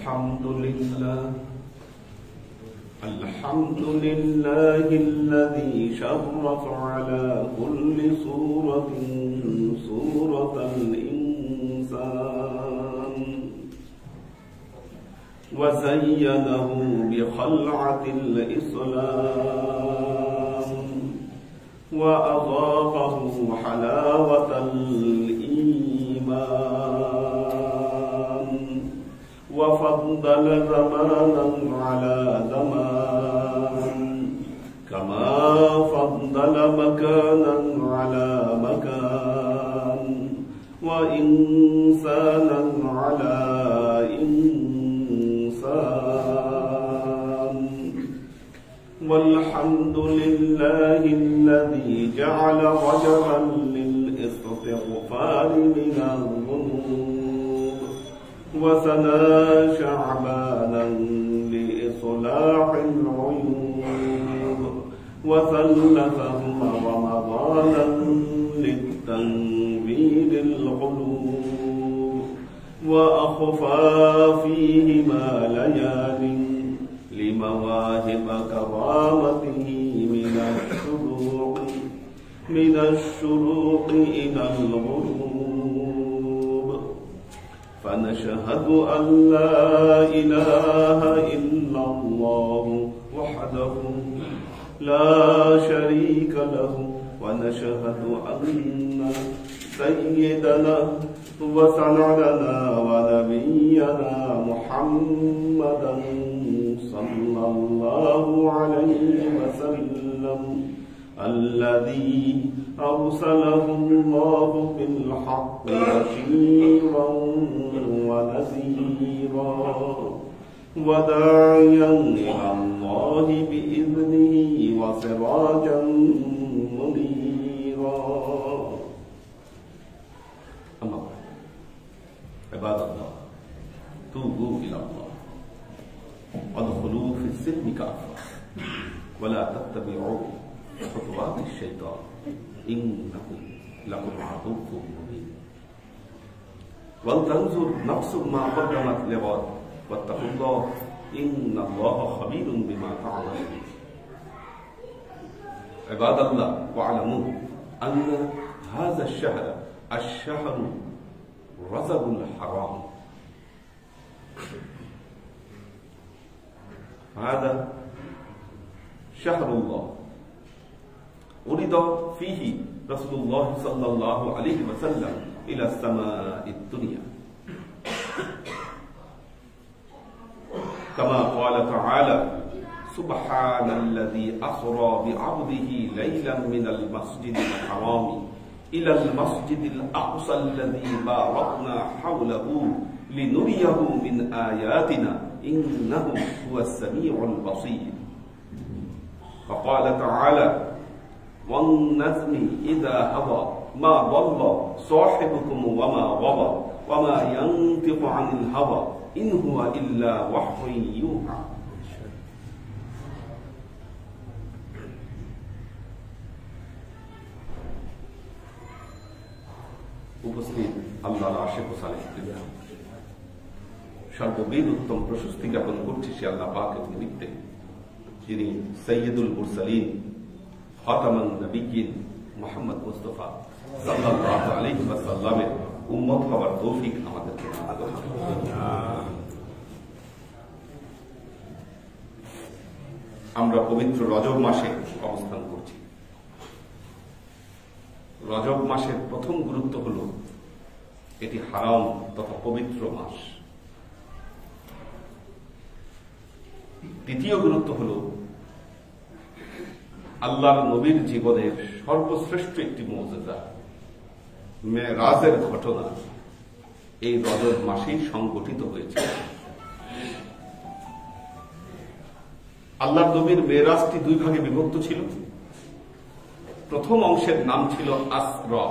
الحمد لله الذي شرف على كل سورة الإنسان وزينه بخلعة الإسلام وأضافه حلاوة الإيمان وفضل زمانا على زمان كما فضل مكانا على مكان وإنسانا على إنسان والحمد لله الذي جعل رجبا للاستغفار من الذنوب وسنى شعبانا لإصلاح العيوب وثلثهم رمضانا للتنوير القلوب وأخفى فيهما ليال لمواهب كرامته من الشروق إلى الغروب فنشهد أن لا إله إلا الله وحده لا شريك له ونشهد أن سيدنا وسندنا ونبينا محمدا صلى الله عليه وسلم الذي أرسله الله بالحق بشيرا ونذيرا وداعيا إلى الله بإذنه وسراجا منيرا. أما بعد عباد الله توبوا إلى الله وادخلوا في السلم كافة ولا تتبعوا خطوات الشيطان إنه لكم عدو مبين ولتنظر نفس ما قدمت لغد واتقوا الله إن الله خبير بما تعملون. عباد الله واعلموا أن هذا الشهر رزق الحرام. هذا شهر الله ولد فيه رسول الله صلى الله عليه وسلم إلى السماء الدنيا كما قال تعالى سبحان الذي أسرى بعبده ليلا من المسجد الحرام إلى المسجد الأقصى الذي باركنا حوله لنريه من آياتنا إنه هو السميع البصير. وقال تعالى والنجم إذا هوى ما ضل صاحبكم وما غوى وما ينطق عن الهوى إن هو إلا وحي يوحى. উপস্থিত আল্লাহর আশিক ও সালেহীন সর্ববিদ উত্তম প্রশস্তি জ্ঞাপন করছি সে আল্লাহ পাকের নিমিত্তে যিনি সৈয়দুল মুরসালিন খাতামুন নবিয়্যিন মুহাম্মদ মুস্তাফা সাল্লাল্লাহু আলাইহি ওয়াসাল্লামের উম্মত হওয়ার তৌফিক আমাদেরকে দান করুন। আমরা পবিত্র রজব মাসে অবস্থান করছি। রজব মাসের প্রথম গুরুত্ব হল এটি হারাম তথা পবিত্র মাস। দ্বিতীয় গুরুত্ব হল আল্লাহর নবীর জীবনের সর্বশ্রেষ্ঠ একটি মুজিজা মেরাজের ঘটনা এই রজব মাসেই সংঘটিত হয়েছে। আল্লাহর নবীর মেরাজটি দুই ভাগে বিভক্ত ছিল। প্রথম অংশের নাম ছিল আসরা।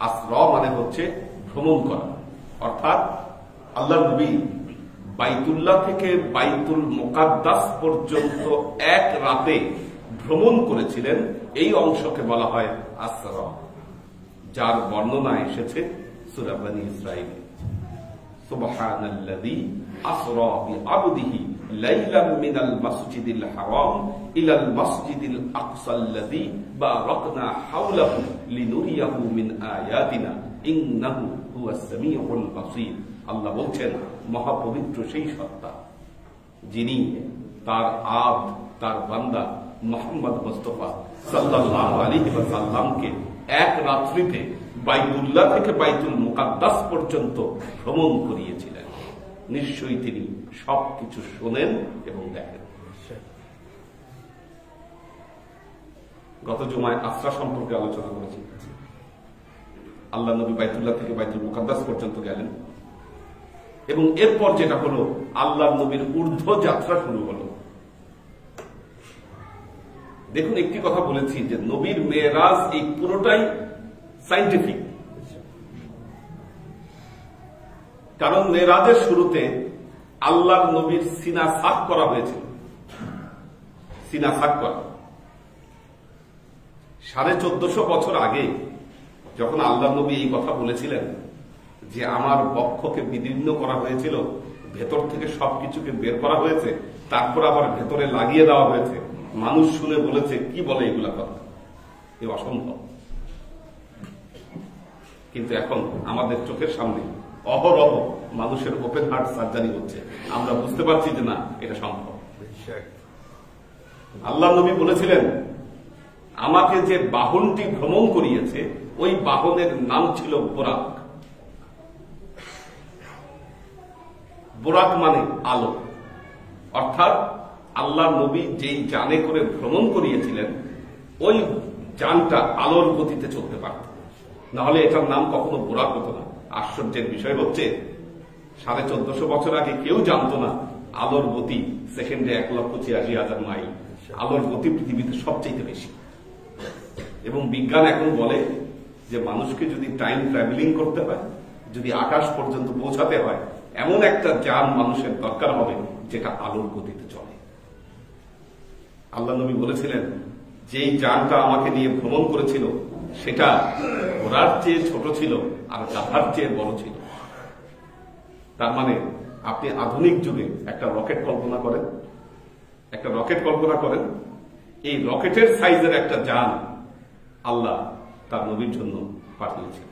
আসরা মানে হচ্ছে ভ্রমণ করা, অর্থাৎ আল্লাহর নবী বাইতুল্লাহ থেকে বাইতুল মুকাদ্দাস পর্যন্ত এক রাতে ভ্রমণ করেছিলেন। এই অংশকে বলা হয় আসরা, যার বর্ণনা এসেছে সূরা বনী ইসরাঈল। সুবহানাল্লাযী আসরা বিআবদিহি লাইলাম মিনাল মাসজিদিল হারাম ইলাল মাসজিদিল আকসাল্লাযী বারাকনা হাওলাহু লিনুরিয়াহু মিন আয়াতিনা ইন্নাহু হুয়াস সামিউল বাসীর। আল্লাহ বলছেন, মহাপবিত্র সেই সত্তা যিনি তার আব্দ, তার বান্দা মুহাম্মদ মুস্তাফা সাল্লাল্লাহু আলাইহি ওয়াসাল্লামকে এক রাত্রিতে বাইতুল্লাহ থেকে বাইতুল মুকাদ্দাস পর্যন্ত ভ্রমণ করিয়েছিলেন। নিশ্চয়ই তিনি সবকিছু শোনেন এবং দেখেন। গত জুমায় আসরা সম্পর্কে আলোচনা করেছি। আল্লাহ নবী বাইতুল্লাহ থেকে বাইতুল মুকাদ্দাস পর্যন্ত গেলেন এবং এরপর যেটা হলো, আল্লাহ নবীর ঊর্ধ্ব যাত্রা শুরু হলো। দেখুন, একটি কথা বলেছি যে নবীর মেরাজ এই পুরোটাই সাইন্টিফিক। কারণ মেরাজের শুরুতে আল্লাহ নবীর সিনা সাফ করা হয়েছিল। সিনা সাফ করা 1450 বছর আগে যখন আল্লাহ নবী এই কথা বলেছিলেন যে আমার বক্ষকে বিদীর্ণ করা হয়েছিল, ভেতর থেকে সবকিছুকে বের করা হয়েছে, তারপর আবার ভেতরে লাগিয়ে দেওয়া হয়েছে, মানুষ শুনে বলেছে কি বলে এগুলা কথা, এ অসম্ভব। কিন্তু এখন আমাদের চোখের সামনে অহরহ মানুষের ওপেন হার্ট সার্জারি হচ্ছে, আমরা বুঝতে পারছি যে না, এটা সম্ভব। আল্লাহ নবী বলেছিলেন, আমাকে যে বাহনটি ভ্রমণ করিয়েছে ওই বাহনের নাম ছিল বোরাক। বোরাক মানে আলো, অর্থাৎ আল্লাহ নবী যেই যানে করে ভ্রমণ করিয়েছিলেন ওই যানটা আলোর গতিতে চলতে পারত, নাহলে এটার নাম কখনো বোরাক হতো না। আশ্চর্যের বিষয় হচ্ছে 1450 বছর আগে কেউ জানতো না আলোর গতি সেকেন্ডে 1,86,000 মাইল। আলোর গতি পৃথিবীতে সবচেয়ে বেশি। এবং বিজ্ঞান এখন বলে যে মানুষকে যদি টাইম ট্রাভেলিং করতে হয়, যদি আকাশ পর্যন্ত পৌঁছাতে হয়, এমন একটা যান মানুষের দরকার হবে যেটা আলোর গতিতে চলে। আল্লাহ নবী বলেছিলেন, যেই যানটা আমাকে নিয়ে ভ্রমণ করেছিল সেটা ঘোড়ার চেয়ে ছোট ছিল আর গাধার চেয়ে বড় ছিল। তার মানে আপনি আধুনিক যুগে একটা রকেট কল্পনা করেন, একটা রকেট কল্পনা করেন, এই রকেটের সাইজের একটা যান আল্লাহ তার নবীর জন্য পাঠিয়েছেন।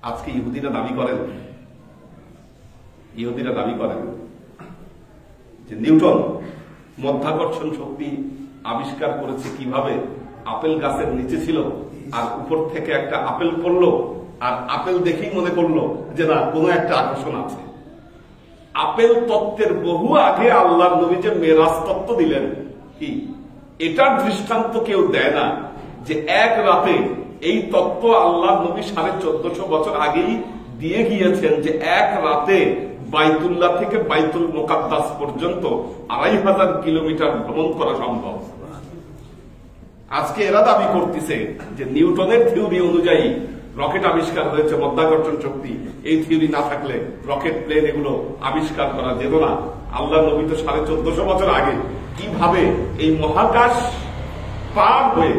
আজকে ইহুদিরা দাবি করেন যে নিউটন মধ্যাকর্ষণ শক্তি আবিষ্কার করেছে কিভাবে। আপেল গাছের নিচে ছিল আর উপর থেকে একটা আপেল পড়লো, আর আপেল দেখেই মনে করলো যে না, কোনো একটা আকর্ষণ আছে। আপেল তত্ত্বের বহু আগে আল্লাহর নবী যে মেরাজ তত্ত্ব দিলেন, কি এটার দৃষ্টান্ত কেউ দেয় না যে এক রাতে এই তত্ত্ব আল্লাহর নবী 1450 বছর আগেই দিয়ে গিয়েছেন যে এক রাতে বাইতুল্লাহ থেকে বাইতুল মুকাদ্দাস পর্যন্ত 2500 কিলোমিটার ভ্রমণ করা সম্ভব। আজকে এরা দাবি করতেছে যে নিউটনের থিওরি অনুযায়ী রকেট আবিষ্কার হয়েছে, মধ্যাকর্ষণ শক্তি। এই থিওরি না থাকলে রকেট প্লেন এগুলো আবিষ্কার করা যেত না। আল্লাহ নবী তো 1450 বছর আগে কিভাবে এই মহাকাশ পার হয়ে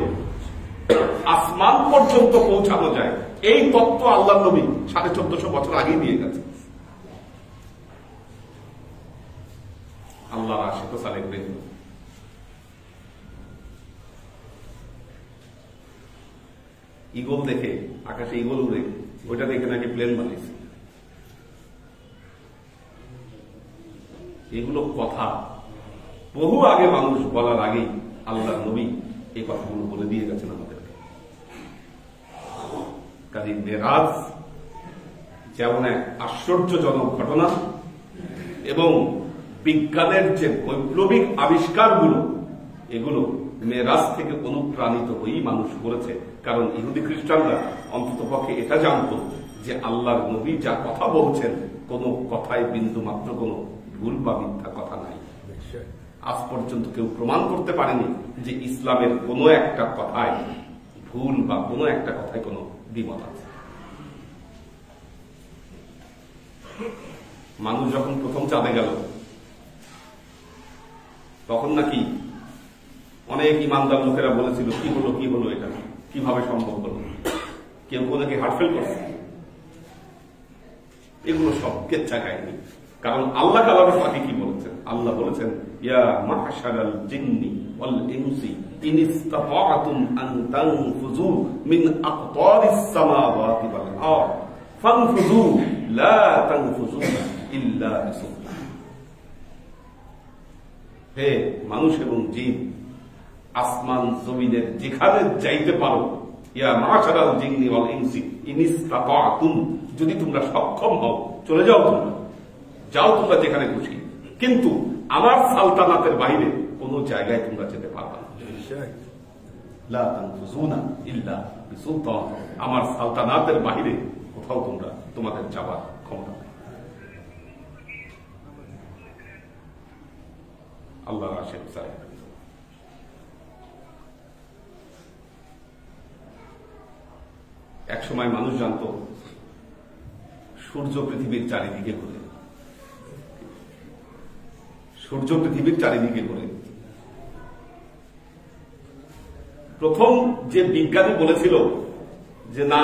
আসমান পর্যন্ত পৌঁছানো যায় এই তত্ত্ব আল্লাহ নবী 1450 বছর আগেই দিয়ে গেছে। আল্লাহর আশিক সালেক বেন ইগল দেখে, আকাশে ইগল উড়ে, ওইটা দেখে নাকি প্লেন বানিয়েছে। এগুলো কথা বহু আগে মানুষ বলার আগেই আল্লাহ নবী এই কথাগুলো বলে দিয়ে গেছেন আমাদেরকে। কাজে মেরাজ যেমন এক আশ্চর্যজনক ঘটনা এবং বিজ্ঞানের যে বৈপ্লবিক আবিষ্কারগুলো, এগুলো মেরাজ থেকে অনুপ্রাণিত হয়েই মানুষ করেছে। কারণ ইহুদি খ্রিস্টানরা অন্তত পক্ষে এটা জানত যে আল্লাহর নবী যা কথা বলছেন কোন কথায় বিন্দু মাত্র কোন ভুল বা মিথ্যা কথা নাই। আজ পর্যন্ত কেউ প্রমাণ করতে পারেনি যে ইসলামের কোনো একটা কথায় ভুল বা কোনো একটা কথায় কোনো দ্বিমত আছে। মানুষ যখন প্রথম চাঁদে গেল তখন নাকি অনেক ইমানদার লোকেরা বলেছিল কি হলো এটা কিভাবে সম্ভব হলো। কেউ নাকি হার্টফেল করছে। এগুলো সব কেচ্ছা কাহিনী। কারণ আল্লাহ কালামের পাখি কি বলেছেন? আল্লাহ বলেছেন, ইয়া মাহশারাল জিন্নি ওয়াল ইনসি ইন ইসতাতা'তুম আন তানফুযু মিন আকতারিস সামাওয়াতি ওয়াল আরদ ফানফুযু লা তানফুযুনা ইল্লা বিসুলতান। হে মানুষ এবং জিন, আসমান জমিনের যেখানে যাইতে পারো, ইয়া মাশারাল জিন্নি ওয়াল ইনসি ইন ইসতাতা'তুম, যদি তোমরা সক্ষম হও চলে যাও, তোমরা যাও, তোমরা যেখানে খুশি, কিন্তু আমার সালতানাতের বাইরে কোন জায়গায় তোমরা যেতে পারবে না। লা তানফুযুনা ইল্লা বিসুলতান, আমার সালতানাতের বাইরে কোথাও তোমরা তোমাদের যাবার ক্ষমতা নেই। আল্লাহ আশেক চাই। এক সময় মানুষ জানত সূর্য পৃথিবীর চারিদিকে ঘুরে, সূর্য পৃথিবীর চারিদিকে ঘুরে। প্রথম যে বিজ্ঞানী বলেছিল যে না,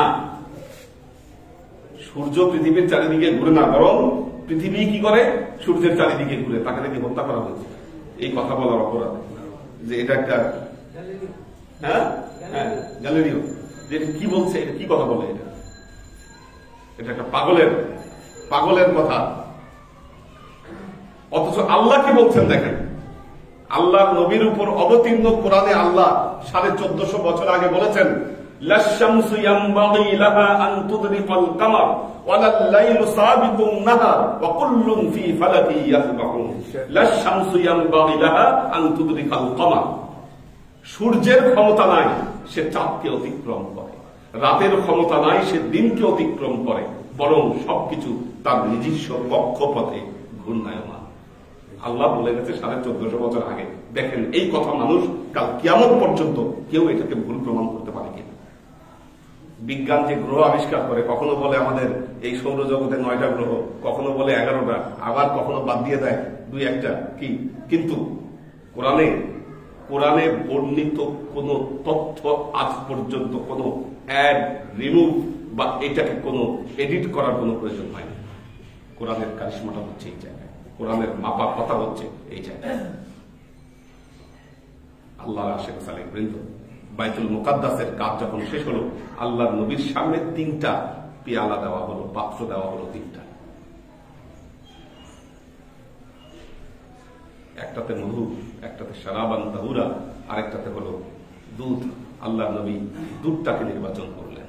সূর্য পৃথিবীর চারিদিকে ঘুরে না, বরং পৃথিবী কি করে সূর্যের চারিদিকে ঘুরে, তাকে নাকি হত্যা করা হয়েছে। এই কথা বলার অপরাধ যে এটা একটা গ্যালেরিও, যে কি বলছে, এটা কি কথা বলে, এটা একটা পাগলের কথা। অথচ আল্লাহ কি বলছেন দেখেন, আল্লাহ নবীর উপর অবতীর্ণ কোরআনে আল্লাহ 1450 বছর আগে বলেছেন, লাশ-শামসু ইয়ানবাগি লাহা আন তুদরিকাল কামার ওয়ালাল লাইলু সাবিকুন নাহার ওয়া কুল্লুন ফি ফালাকি ইয়াসবাহুন। লাশ-শামসু ইয়ানবাগি লাহা আন তুদরিকাল কামার, সূর্যের ক্ষমতা নাই সে চাঁদকে অতিক্রম করে, রাতের ক্ষমতা নাই সে দিনকে অতিক্রম করে, বরং সবকিছু তার নিজস্ব কক্ষপথে ঘূর্ণায়মান। আল্লাহ বলে গেছে 1450 বছর আগে। দেখেন এই কথা মানুষ কাল কিয়ামত পর্যন্ত কেউ এটাকে ভুল প্রমাণ করতে পারে কিনা। বিজ্ঞান যে গ্রহ আবিষ্কার করে, কখনো বলে আমাদের এই সৌরজগতে 9টা গ্রহ, কখনো বলে 11টা, আবার কখনো বাদ দিয়ে দেয় 2-1টা কি, কিন্তু কোরআনে বর্ণিত কোন তথ্য আজ পর্যন্ত কোন অ্যাড, রিমুভ বা এটাকে কোন এডিট করার কোন প্রয়োজন হয়নি। কোরআনের কারিশমাটা হচ্ছে এই জায়গায়, কোরআনের মাপা কথা হচ্ছে এই জায়গায়। আল্লাহর আশেক সালেক বৃন্দ, বাইতুল মুকাদ্দাসের কাজ যখন শেষ হলো, আল্লাহর নবীর সামনে 3টা পেয়ালা দেওয়া হলো, পাত্র দেওয়া হলো 3টা। একটাতে মধু, একটাতে শারাবান তাহুরা, আরেকটাতে হলো দুধ। আল্লাহর নবী দুধটাকে নির্বাচন করলেন।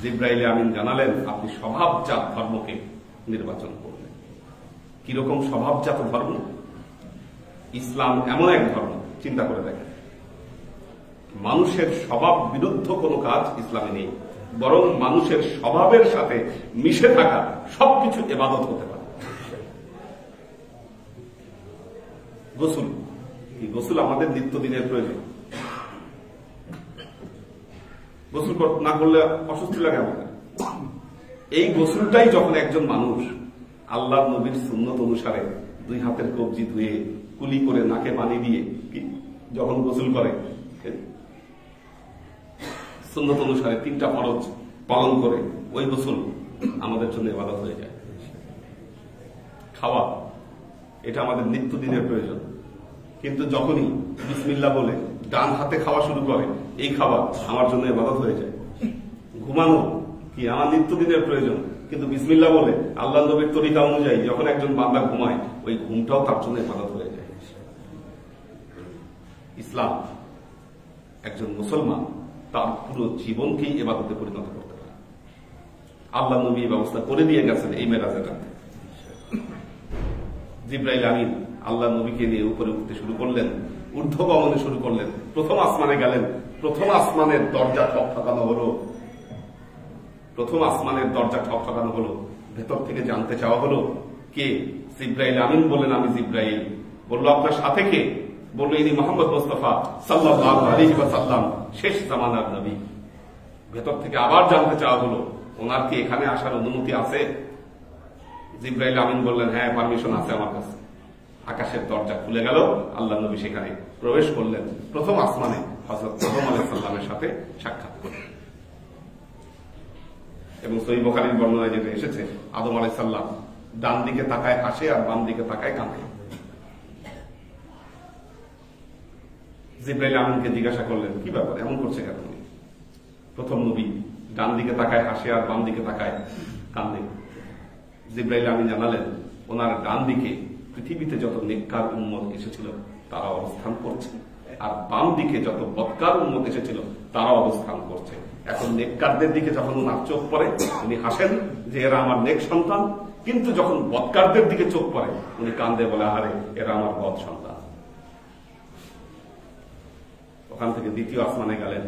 জিবরাইল আমিন জানালেন, আপনি স্বভাবজাত ধর্মকে নির্বাচন করলেন। কিরকম স্বভাবজাত ধর্ম? ইসলাম এমন এক ধর্ম, চিন্তা করে দেখেন, মানুষের স্বভাব বিরুদ্ধ কোনো কাজ ইসলামে নেই, বরং মানুষের স্বভাবের সাথে মিশে থাকা সবকিছু ইবাদত হতে পারে। গোসল, এই গোসল আমাদের নিত্যদিনের প্রয়োজন। গোসল না করলে অস্বস্তি লাগে আমাদের। এই গোসলটাই যখন একজন মানুষ আল্লাহর নবীর সুন্নত অনুসারে 2 হাতের কবজি ধুয়ে কুলি করে নাকে পানি দিয়ে যখন গোসল করে, সুন্নত অনুসারে 3টা ফরজ পালন করে, ওই গোসল আমাদের জন্য ইবাদত হয়ে যায়। খাওয়া, এটা আমাদের নিত্যদিনের প্রয়োজন, কিন্তু যখনই বিসমিল্লাহ বলে ডান হাতে খাওয়া শুরু করে, এই খাবার আমার জন্য ইবাদত হয়ে যায়। ঘুমানো কি আমার নিত্যদিনের প্রয়োজন, কিন্তু বিসমিল্লাহ বলে আল্লাহ নবীর তরিকা অনুযায়ী যখন একজন বান্দা ঘুমায়, ওই ঘুমটাও তার জন্য ইবাদত হয়ে যায়। ইসলাম, একজন মুসলমান তার পুরো জীবনকেই ইবাদতে পরিণত করতে পারে। আল্লাহ নবী ব্যবস্থা করে দিয়ে গেছেন এই মেরাজের রাতে। জিবরাইল আমিন আল্লাহ নবীকে নিয়ে উপরে উঠতে শুরু করলেন, ঊর্ধ্বগমনে শুরু করলেন। প্রথম আসমানে গেলেন, প্রথম আসমানের দরজা ঠকঠাকানো হলো, প্রথম আসমানের দরজা ঠকঠাকানো হলো। ভেতর থেকে জানতে চাওয়া হলো কে? জিবরাইল আমিন বললেন, আমি জিবরাইল। বলল, আপনার সাথে কে? বলল, ইনি মোহাম্মদ মুস্তাফা সাল্লাল্লাহু আলাইহি ওয়াসাল্লাম, শেষ জামানার নবী। ভেতর থেকে আবার জানতে চাওয়া হলো, ওনার কি এখানে আসার অনুমতি আছে? জিবরাইল আমিন বললেন, হ্যাঁ, পারমিশন আছে আমার কাছে। আকাশের দরজা খুলে গেল, আল্লাহ নবী সেখানে প্রবেশ করলেন। প্রথম আসমানে হযরত আদম আলাইহিস সালামের সাথে সাক্ষাৎ করলেন। এবং সহিহ বুখারীর বর্ণনায় যেটা এসেছে, আদম আলাইহিস সালাম ডান দিকে তাকায় হাসে আর বাম দিকে তাকায় কাঁদে। জিবরাইল আমিনকে জিজ্ঞাসা করলেন, কি ব্যাপার, এমন করছে কেন? প্রথম নবী ডান দিকে তাকায় হাসে আর বাম দিকে তাকায় কাঁদে। জিবরাইল আমিন জানালেন, ওনার ডান দিকে পৃথিবীতে যত নেককার উম্মত এসেছিল তারা অবস্থান করছে, আর বাম দিকে যত বদকার উম্মত এসেছিল তারা অবস্থান করছে। এখন নেককারদের দিকে যখন ওনার চোখ পড়ে উনি হাসেন যে এরা আমার নেক সন্তান, কিন্তু যখন বদকারদের দিকে চোখ পড়ে উনি কান্দে, বলে আরে এরা আমার বদ সন্তান। ওখান থেকে দ্বিতীয় আসমানে গেলেন,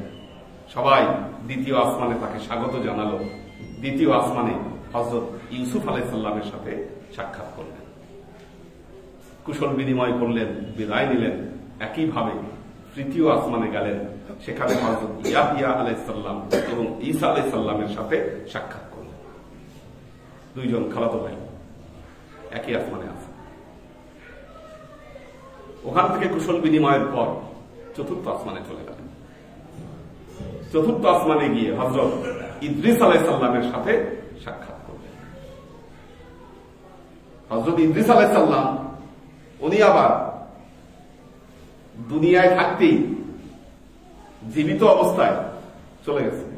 সবাই দ্বিতীয় আসমানে তাকে স্বাগত জানালো। দ্বিতীয় আসমানে হযরত ইউসুফ আলাইহিস সালামের সাথে সাক্ষাৎ করলেন, কুশল বিনিময় করলেন, বিদায় নিলেন। একইভাবে তৃতীয় আসমানে গেলেন, সেখানে হযরত ইয়াহইয়া আলাইহিস সালাম এবং ঈসা আলাইহিস সালামের সাথে সাক্ষাৎ করলেন। দুইজন খালাতো ভাই একই আসমানে আছে। ওখান থেকে কুশল বিনিময়ের পর চতুর্থ আসমানে চলে গেলেন। চতুর্থ আসমানে গিয়ে হযরত ইদ্রিস আলাইহিস সালামের সাথে সাক্ষাৎ করলেন। হযরত ইদ্রিস আলাইহিস সালাম উনি আবার দুনিয়ায় থাকতেই জীবিত অবস্থায় চলে গেছেন।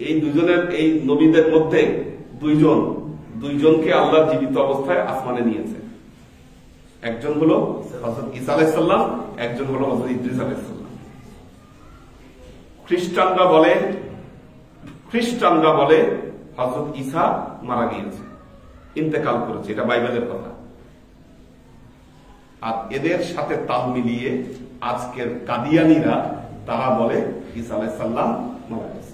এই দুজনের, এই নবীদের মধ্যে দুইজনকে আল্লাহ জীবিত অবস্থায় আসমানে নিয়েছে। একজন হলো হযরত ঈসা আলাইহিস সালাম, একজন হলো হযরত ইদ্রিস আলাইহিস সালাম। খ্রিস্টানরা বলে হযরত ঈসা মারা গিয়েছে, ইন্তেকাল করেছে, এটা বাইবেলের কথা। আর এদের সাথে তাল মিলিয়ে আজকের কাদিয়ানীরা তারা বলে ঈসা আলাইহিস সালাম মারা গেছে,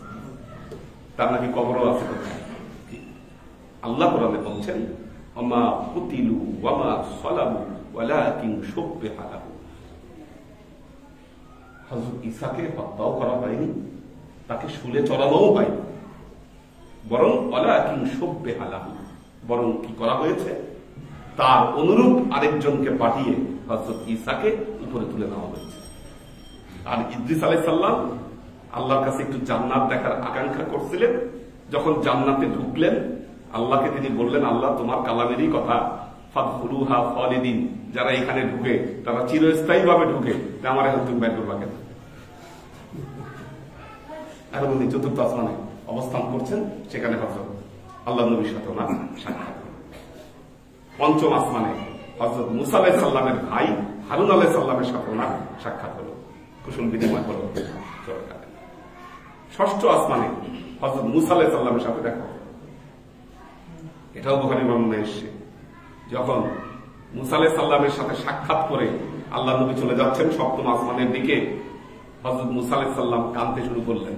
তার নাকি কবরও আছে। আল্লাহ কোরআনে বলছেন, ওমা কুতিলু ওয়ামা সালাবু ওয়ালাকিন শুববিহা লাহু। হযরত ঈসাকে হত্যাও করা হয়নি, তাকে শুলে চড়ানোও হয়নি, বরং ওয়ালাকিন শুববিহা লাহু, বরং কি করা হয়েছে, তার অনুরূপ আরেকজনকে পাঠিয়ে হযরত ঈসাকে উপরে তুলে নেওয়া হয়েছে। আর ইদ্রিস আলাইহিস সালাম আল্লাহর কাছে একটু জান্নাত দেখার আকাঙ্ক্ষা করছিলেন। যখন জান্নাতে ঢুকলেন, আল্লাহকে তিনি বললেন, আল্লাহ তোমার কালামেরই কথা, ফাদখুলুহা খালিদিন, যারা এখানে ঢুকে তারা চিরস্থায়ী ভাবে ঢুকে, আমার এখন তুমি বের করবা কেন? এখন উনি চতুর্থ আসমানে অবস্থান করছেন, সেখানে হযরত আল্লাহ নবীর সাথে ওনার সাক্ষাৎ। পঞ্চম আসমানে হযরত মুসা আলাইহিস সালামের ভাই হারুন আলাইহিস সালামের সাথে ওনার সাক্ষাৎ হলো, কুশল বিনিময় হলো। ষষ্ঠ আসমানে হযরত মুসা আলাইহিস সালামের সাথে দেখা হলো। এটাও বুখারীর বর্ণনায় এসেছে, যখন মুসা আলাইহিস সালামের সাথে সাক্ষাৎ করে আল্লাহ নবী চলে যাচ্ছেন সপ্তম আসমানের দিকে, হযরত মুসা আলাইহিস সালাম কাঁদতে শুরু করলেন।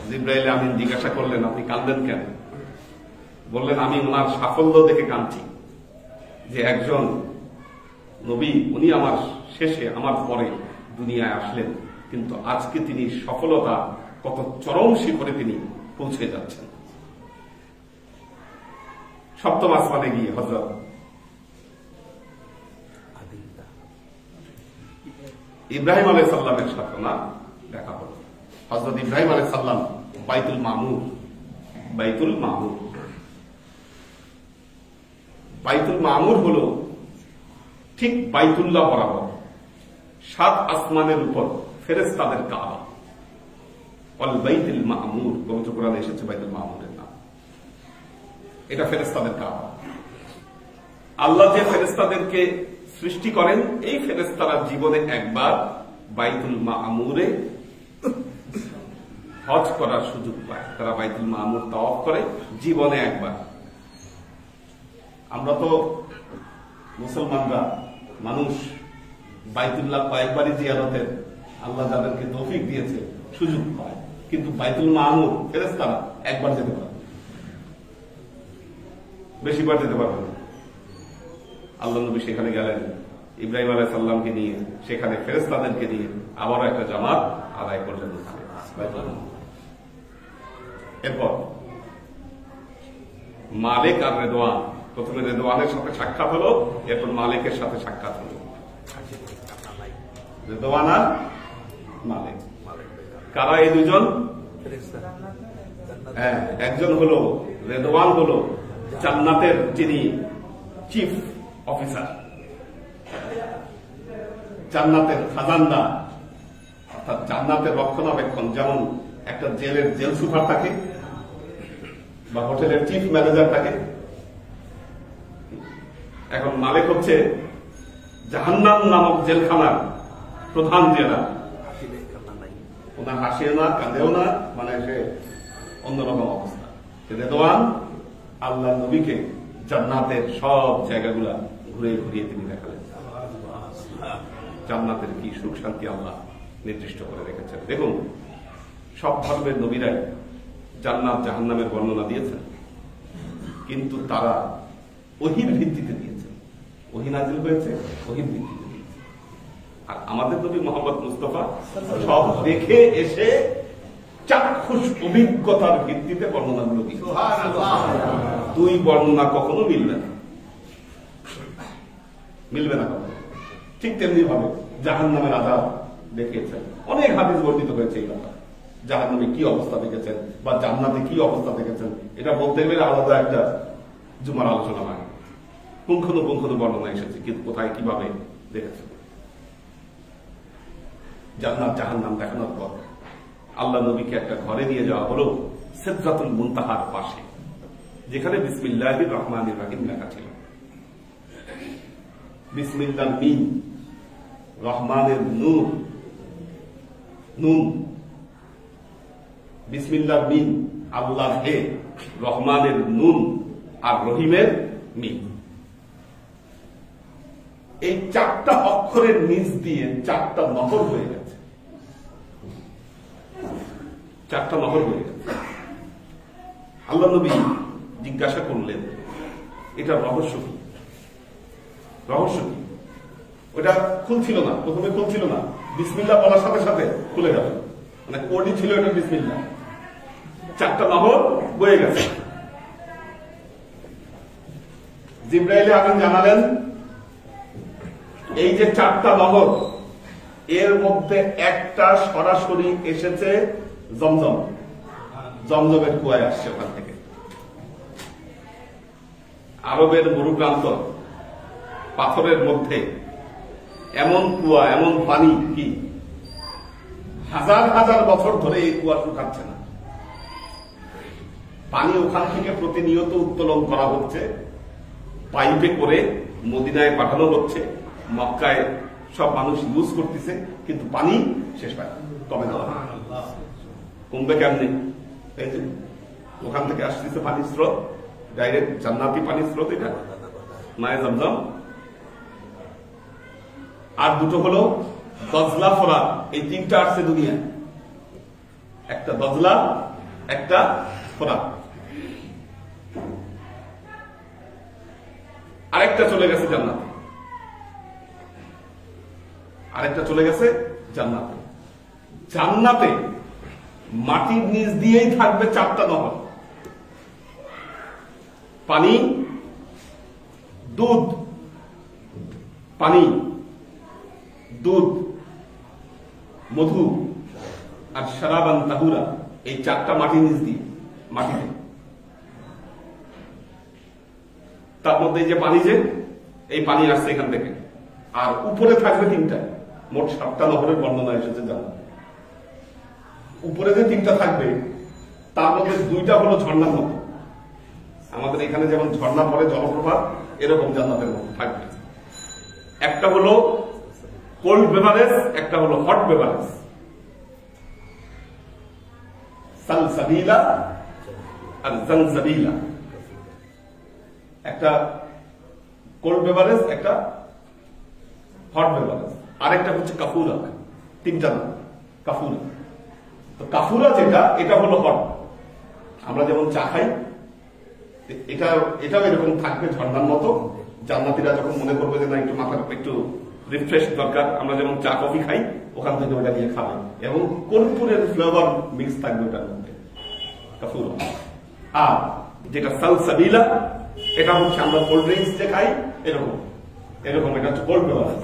জিবরাইল আমিন জিজ্ঞাসা করলেন, আপনি কাঁদেন কেন? বললেন, আমি ওনার সাফল্য দেখে কাঁদছি, যে একজন নবী উনি আমার শেষে, আমার পরে দুনিয়ায় আসলেন, কিন্তু আজকে তিনি সফলতা কত চরম শিখরে তিনি পৌঁছে যাচ্ছেন। সপ্তম আসমানে গিয়ে হযরত ইব্রাহিম আলাইহিস সালামের সাথে না দেখা হলো। হযরত ইব্রাহিম আলাইহিস সালাম বাইতুল মামুর, বাইতুল মামুর হলো ঠিক বাইতুল্লাহ বরাবর 7 আসমানের উপর ফেরেশতাদের কাবা। অল বাইতুল মামুর, পবিত্র কোরআনে এসেছে বাইতুল মামুরের নাম। এটা ফেরেশতাদের কাবা। আল্লাহ যে ফেরেশতাদেরকে সৃষ্টি করেন, এই ফেরেশতারা জীবনে একবার বাইতুল মামুরে হজ করার সুযোগ পায়। তারা বাইতুল মামুর তাওয়াফ করে জীবনে একবার। আমরা তো মুসলমানরা মানুষ বাইতুল্লাহ কয়েকবারই জিয়ারতের আল্লাহ যাদেরকে তৌফিক দিয়েছে সুযোগ পায়, কিন্তু বাইতুল মামুর ফেরেশতারা একবার যেতে পারে, বেশিবার যেতে পারবে না। আল্লাহ নবী সেখানে গেলেন ইব্রাহিম আলাইহিস সালামকে নিয়ে, সেখানে ফেরেশতাদেরকে নিয়ে আবারও একটা জামাত আদায় করলেন। এরপর মালিক আর রেদওয়ান, প্রথমে রেদওয়ানের সাথে সাক্ষাৎ হলো, এরপর মালিকের সাথে সাক্ষাৎ হলো। রেদওয়ান আর মালিক কারা? এই দুজন হ্যাঁ, একজন হলো রেদওয়ান, হলো জান্নাতের যিনি চিফ অফিসার, জান্নাতের খাজানদার, অর্থাৎ জান্নাতের রক্ষণাবেক্ষণ। যেমন একটা জেলের জেল সুপার থাকে বা হোটেলের চিফ ম্যানেজার থাকে, এখন মালিক হচ্ছে জাহান্নাম নামক জেলখানার প্রধান জেলা। ওনার হাসিও না, কাঁদেও না, মানে সে অন্যরকম অবস্থা। রেদওয়ান আল্লাহ নবীকে জান্নাতের সব জায়গাগুলা ঘুরে ঘুরিয়ে তিনি দেখালেন। জান্নাতের কি সুখ শান্তি আল্লাহ নির্দিষ্ট করে রেখেছেন। দেখুন, সব ধর্মের নবীরাই জান্নাত জাহান্নামের বর্ণনা দিয়েছেন, কিন্তু তারা ওহীর ভিত্তিতে দিয়েছেন। ওহী নাযিল হয়েছে ওহীর ভিত্তিতে দিয়েছে। আর আমাদের নবী মুহাম্মদ মুস্তাফা সব দেখে এসে চাক্ষুষ অভিজ্ঞতার ভিত্তিতে বর্ণনাগুলো দিয়েছেন। দুই বর্ণনা কখনো মিলবে না, মিলবে না কখনো। ঠিক তেমনি ভাবে জাহান্নামের আযাব দেখিয়েছেন। অনেক হাদিস বর্ণিত হয়েছে এই ব্যাপারে, জাহান্নামে কি অবস্থা দেখেছেন বা জান্নাতে কি অবস্থা দেখেছেন, এটা বলতে গেলে আলাদা একটা জুমার আলোচনা হয়। পুঙ্খানুপুঙ্খানু বর্ণনা এসেছে, কিন্তু কোথায় কিভাবে দেখেছেন। জান্নাত জাহান্নাম দেখানোর পর আল্লাহ নবীকে একটা ঘরে নিয়ে যাওয়া হলো সিদরাতুল মুনতাহার পাশে, যেখানে বিসমিল্লাহির রহমানির রহিম লেখা ছিল। বিসমিল্লাহ মিন, রহমানের নূর, নুন। বিসমিল্লাহ মিন, আল্লাহ হে, রহমানের নুন আর রহিমের মিন। এই চারটা অক্ষরের নিচ দিয়ে চারটা নহর হয়ে গেছে, চারটা নহর হয়ে গেছে। আল্লাহ নবী জিজ্ঞাসা করলেন, এটা রহস্য কি? রহস্য কি? ওটা খুলছিল না, প্রথমে খুলছিল না, বিসমিল্লাহ বলার সাথে সাথে খুলে গেল। মানে কোডই ছিল এটা বিসমিল্লাহ, চারটা নহর বয়ে গেছে। জিবরাইল আমিন জানালেন, এই যে চারটা নহর, এর মধ্যে একটা সরাসরি এসেছে জমজম, জমজমের কুয়ায় আসছে ওখান থেকে। আরবের মরুপ্রান্তর পাথরের মধ্যে এমন কুয়া, এমন পানি কি হাজার হাজার বছর ধরে এই কুয়া শুকাচ্ছে না। পানি ওখান থেকে প্রতিনিয়ত উত্তোলন করা হচ্ছে, পাইপে করে মদিনায় পাঠানো হচ্ছে, মক্কায় সব মানুষ ইউজ করতেছে, কিন্তু পানি শেষ পায়, কমে না। কমবে কেমনে? এই যে ওখান থেকে আসতেছে পানির স্রোত, ডাইরেক্ট জান্নাতি পানির স্রোত, এটা মায়ে জমজম। আর দুটো হলো দজলা, ফোরাত। এই তিনটা আসছে দুনিয়ায়, একটা দজলা, একটা ফোরাত, আরেকটা চলে গেছে জান্নাতে, আরেকটা চলে গেছে জান্নাতে। জান্নাতে মাটির নিচ দিয়েই থাকবে চারটা নহর, পানি, দুধ, পানি, দুধ, মধু আর শারাবান তাহুরা। এই চারটা মাটির নিচ দিয়ে, মাটিতে। তার মধ্যে যে পানি, যে এই পানি আসছে এখান থেকে, আর উপরে থাকবে তিনটা। মোট 7টা নহরের বর্ণনা এসেছে জান্নাত। উপরে যে তিনটা থাকবে, তার মধ্যে 2টা হলো ঝর্ণার মতো। আমাদের এখানে যেমন ঝর্ণা পড়ে, জলপ্রপাত, এরকম জান্নাতের মতো থাকবে। একটা হলো কোল্ড বেভারেজ, একটা হলো হট বেভারেজ। সালসাবিলা আর জানজাবিলা, একটা কোল্ড বেভারেজ, একটা হট বেভারেজ, আরেকটা হচ্ছে কাফুরা। তিনটা না, কাফুরা। তো কাফুরা যেটা, এটা হলো হট। আমরা যেমন চা খাই, এটাও এরকম থাকবে ঝর্ণার মতো। জান্নাতীরা যখন মনে করবে যে না, একটু মাথার একটু রিফ্রেশ দরকার, আমরা যেমন চা কফি খাই, ওখান থেকে ওটা নিয়ে খাবে, এবং কর্পূরের ফ্লেভার মিক্স থাকবে ওটার মধ্যে, কাফুরা। আর যেটা সালসাবিলা, এটা হচ্ছে আমরা কোল্ড ড্রিঙ্কস যে খাই, এরকম এরকম, এটা হচ্ছে কোল্ড বেভারেজ।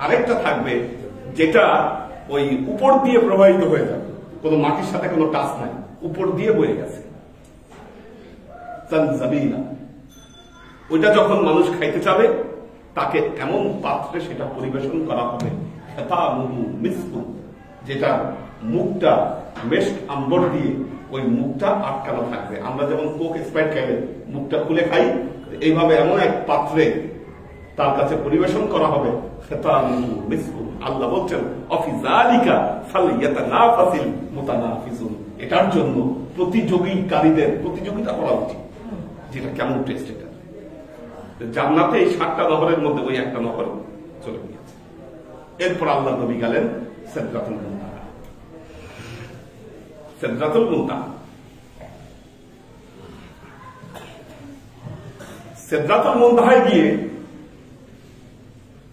আরেকটা থাকবে যেটা ওই উপর দিয়ে প্রবাহিত হয়ে যাবে, কোনো মাটির সাথে কোনো টাচ নাই, উপর দিয়ে বয়ে গেছে। সালসাবিলা, ওইটা যখন মানুষ খাইতে চাবে তাকে এমন পাত্রে সেটা পরিবেশন করা হবে, যেটা মুখটা মেশক আম্বর দিয়ে ওই মুখটা আটকানো থাকবে। আমরা যেমন কোক স্প্রাইট খাইলে মুখটা খুলে খাই, এইভাবে এমন এক পাত্রে তার কাছে পরিবেশন করা হবে। আল্লাহ বলছেন অফিজালিকা ফালইয়াতানাফাসিল মুতানাফিসুন, এটার জন্য প্রতিযোগীকারীদের প্রতিযোগিতা করা উচিত, যেটা কেমন টেস্ট। এটা জান্নাতে এই 7টা নহরের মধ্যে ওই একটা নহর চলে গিয়েছে। এরপর আল্লাহ নবী গেলেন সিদরাতুল মুনতাহা। সিদরাতুল মুনতাহা, সিদরাতুল মুনতাহায় গিয়ে,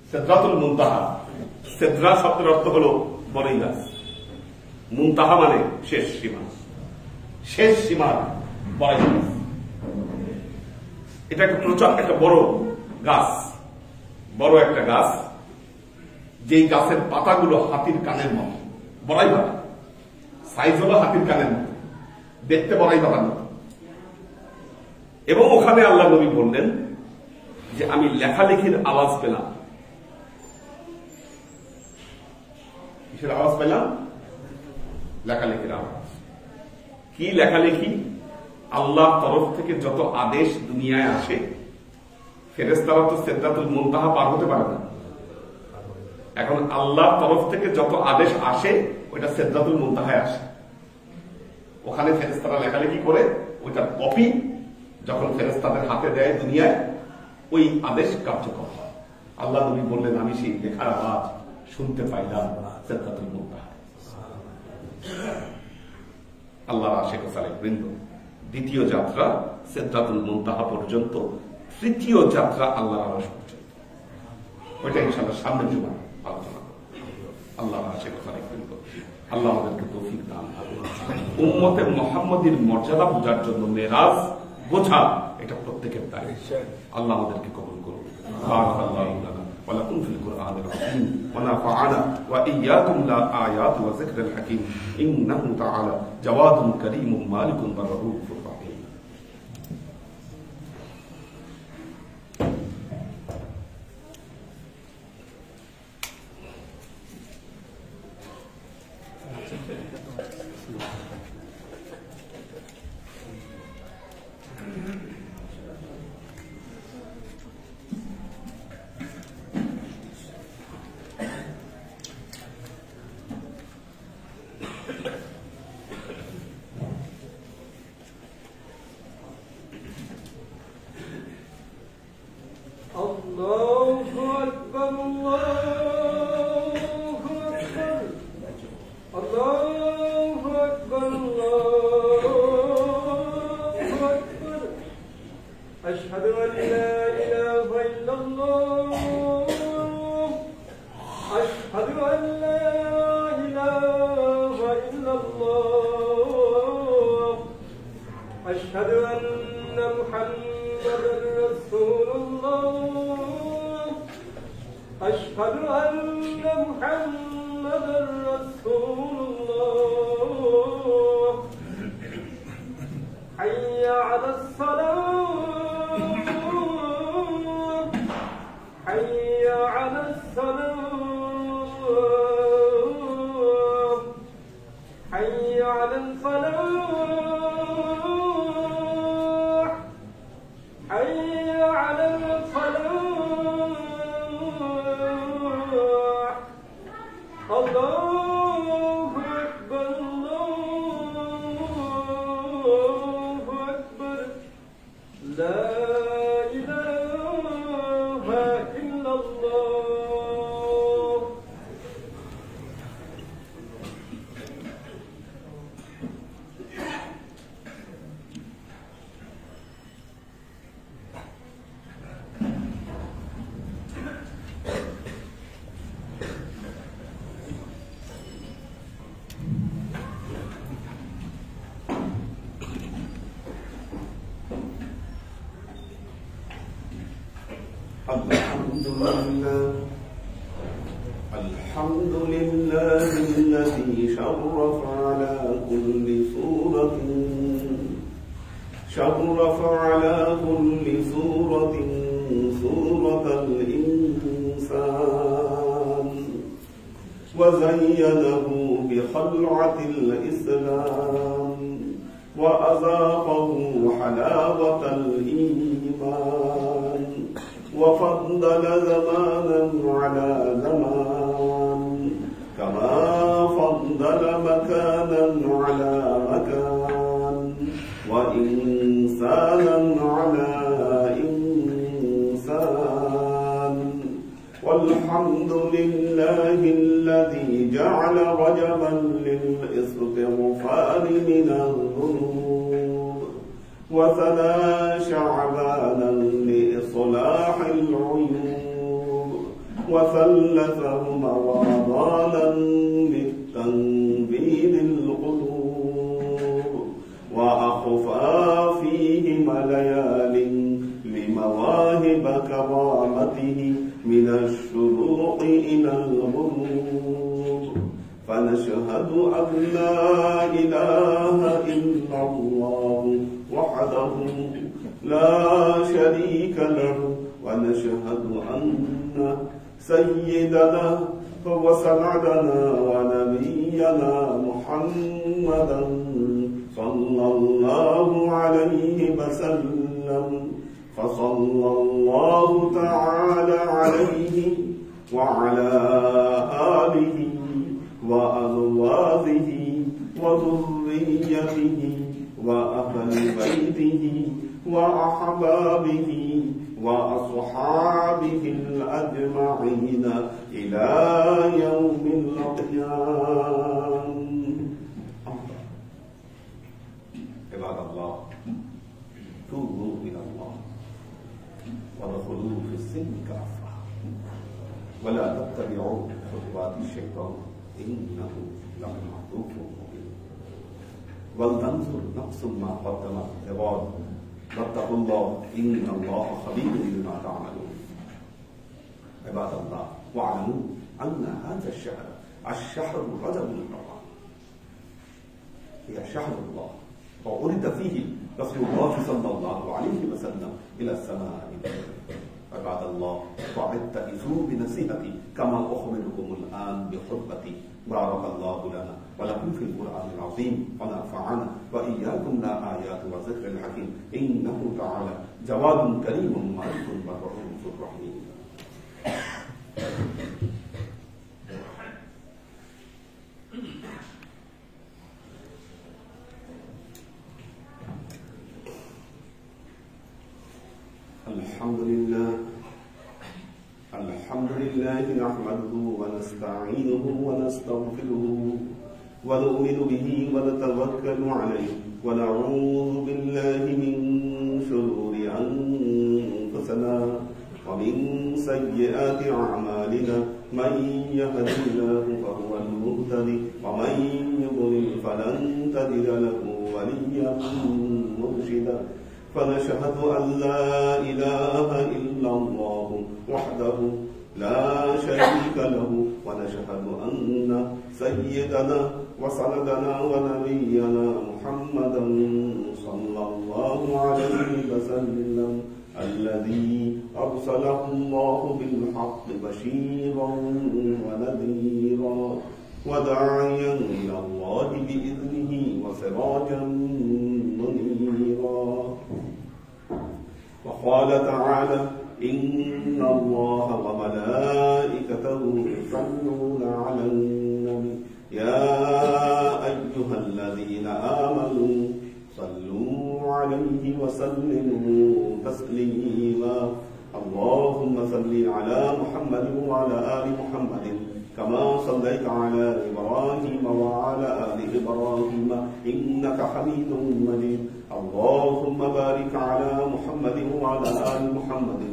সিদরাতুল মুনতাহা, সিদরা শব্দের অর্থ হল বড়ই গাছ, মুনতাহা মানে শেষ সীমা, শেষ সীমার বড়ই গাছ। এটা একটা বড় গাছ, বড় একটা গাছ, যেই গাছের পাতাগুলো হাতির কানের মতো, বড়াই পাতা, সাইজ হলো হাতির কানের মতো, দেখতে বড়াই পাতার মতো। এবং ওখানে আল্লাহ নবী বললেন যে আমি লেখালেখির আওয়াজ পেলাম। কিসের আওয়াজ পেলাম? লেখালেখির আওয়াজ। কি লেখালেখি? আল্লাহর তরফ থেকে যত আদেশ দুনিয়ায় আসে, ফেরেশতারা তো সিদরাতুল মুনতাহা পার হতে পারে না। এখন আল্লাহর তরফ থেকে যত আদেশ আসে ওইটা সিদরাতুল মুনতাহায় আসে। ওখানে ফেরেশতারা লেখালেখি করে ওইটার কপি যখন ফেরেশতাদের হাতে দেয় দুনিয়ায়, ওই আদেশ কার্যকর হয়। আল্লাহ নবী বললেন আমি সেই লেখার আওয়াজ শুনতে পাইলাম সিদরাতুল মুনতাহা। আল্লাহর আশিক সালেক বৃন্দ, দ্বিতীয় যাত্রা সিদরাতুল মুনতাহা পর্যন্ত, তৃতীয় যাত্রা আল্লাহর আরশ পর্যন্ত। ওইটা ইনশাআল্লাহ সামনের জুমায় আলোচনা করব। আল্লাহর আশিক সালেক বৃন্দ, আল্লাহ আমাদেরকে তৌফিক দান করুন। উম্মতে মুহাম্মাদীর মর্যাদা বোঝার জন্য মেরাজ বোঝা এটা প্রত্যেকের দায়িত্ব। আল্লাহ আমাদেরকে কবুল করুন। বারাকাল্লাহু লানা ওয়া লাকুম ফিল কুরআনিল আযীম ওয়া নাফা'ানা ওয়া ইয়্যাকুম লা আয়াত ওয়া যিকরিল হাকীম ইন্নাহু তাআলা জাওয়াদুন কারীমুন মালিকুন বাররউফুর রাহিম। الحمد لله الذي شرف على كل سورة سورة الإنسان وزينه بخلعة الإسلام وأذاقه حلاوة الإيمان وفضل زمانا على زمان كما فضل مكانا على مكان وإنسانا على إنسان والحمد لله الذي جعل رجبا للاستغفار من الذنوب وثنى شعبانا لإصلاح العيوب وثلثه رمضانا للتنبيل القلوب وأخفى فيهما ليال لمواهب كرامته من الشروق إلى الغروب فنشهد أن لا إله إلا الله وحده لا شريك له ونشهد أن سيدنا وسندنا ونبينا محمدا صلى الله عليه وسلم فصلى الله تعالى عليه وعلى آله وأزواجه وذريته وأهل بيته وأحبابه وأصحابه الأجمعين إلى يوم القيامة. عباد الله توبوا إلى الله وادخلوا في السلم كافة ولا تتبعوا خطوات الشيطان إنه لكم عدو مبين ولتنظر نفس ما قدمت لغد واتقوا الله إن الله خبير بما تعملون. عباد الله واعلموا أن هذا الشهر رجب المبارك هي شهر الله وولد فيه رسول الله صلى الله عليه وسلم إلى السماء. عباد الله فاعتئذوا بنصيحتي كما أخبركم الآن بخطبتي. بارك الله لنا ولكم في القرآن العظيم ونفعنا وإياكم بالآيات والذكر الحكيم إنه تعالى جواد كريم مالك رؤوف رحيم. الحمد لله نحمده ونستعينه ونستغفره ونؤمن به ونتوكل عليه ونعوذ بالله من شرور أنفسنا ومن سيئات أعمالنا من يهد الله فهو المهتدي ومن يضلل فلن تجد له وليا مرشدا فنشهد أن لا إله إلا الله وحده لا شريك له ونشهد أن سيدنا وسندنا ونبينا محمدا صلى الله عليه وسلم الذي أرسله الله بالحق بشيرا ونذيرا وداعيا إلى الله بإذنه وسراجا منيرا. وقال تعالى إن الله وملائكته يصلون على النبي يا أيها الذين آمنوا صلوا عليه وسلموا تسليما. اللهم صل على محمد وعلى آل محمد كما صليت على إبراهيم وعلى آل إبراهيم إنك حميد مجيد. اللهم بارك على محمد وعلى آل محمد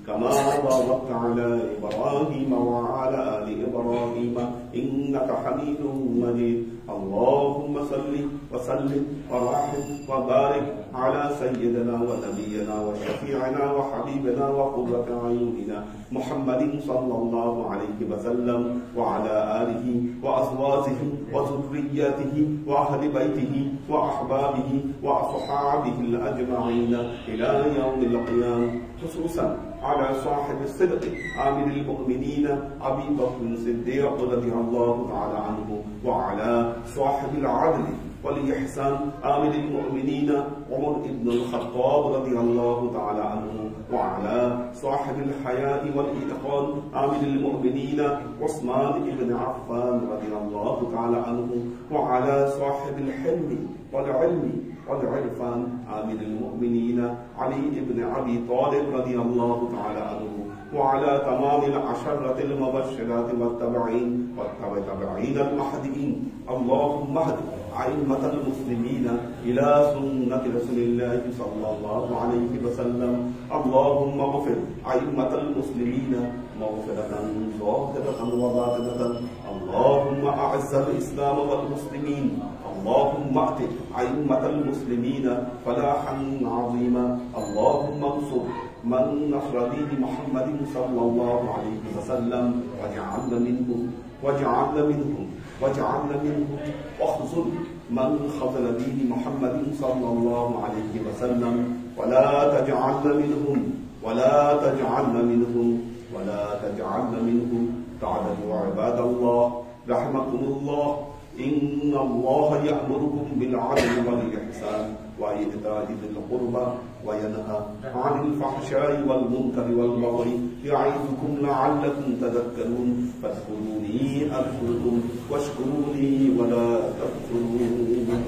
كما باركت على إبراهيم وعلى آل إبراهيم إنك حميد مجيد. اللهم صل وسلم ورحم وبارك على سيدنا ونبينا وشفيعنا وشفيعنا وحبيبنا وقرة أعيننا محمد صلى الله عليه وسلم وعلى آله وأزواجه وذرياته وأهل بيته وأحبابه وأصحابه الأجمعين إلى يوم القيامة، خصوصا على صاحب الصدق آمر المؤمنين أبي بكر الصديق رضي الله تعالى عنه، وعلى صاحب العدل والإحسان آمر المؤمنين عمر بن الخطاب رضي الله تعالى عنه، وعلى صاحب الحياء والإتقان آمر المؤمنين عثمان بن عفان رضي الله تعالى عنه، وعلى صاحب الحلم والعلم والعرفان آمر المؤمنين علي بن أبي طالب رضي الله تعالى عنه، وعلى تمام العشرة المبشرات والتابعين والتابعين المهديين. اللهم اهد أئمة المسلمين إلى سنة رسول الله صلى الله عليه وسلم. اللهم اغفر أئمة المسلمين مغفرة ظاهرة وباطنة. اللهم أعز الإسلام والمسلمين. اللهم ائت أئمة المسلمين فلاحا عظيما. اللهم انصر من نصر دين محمد صلى الله عليه وسلم واجعلنا منهم واخذل من خذل دين محمد صلى الله عليه وسلم، ولا تجعلنا منهم. تعالوا عباد الله رحمكم الله، إن الله يأمركم بالعدل والإحسان وإيتاء ذي القربى وينهى عن الفحشاء والمنكر والبغي يعظكم لعلكم تذكرون. فاذكروني أذكركم واشكروا لي ولا تكفرون.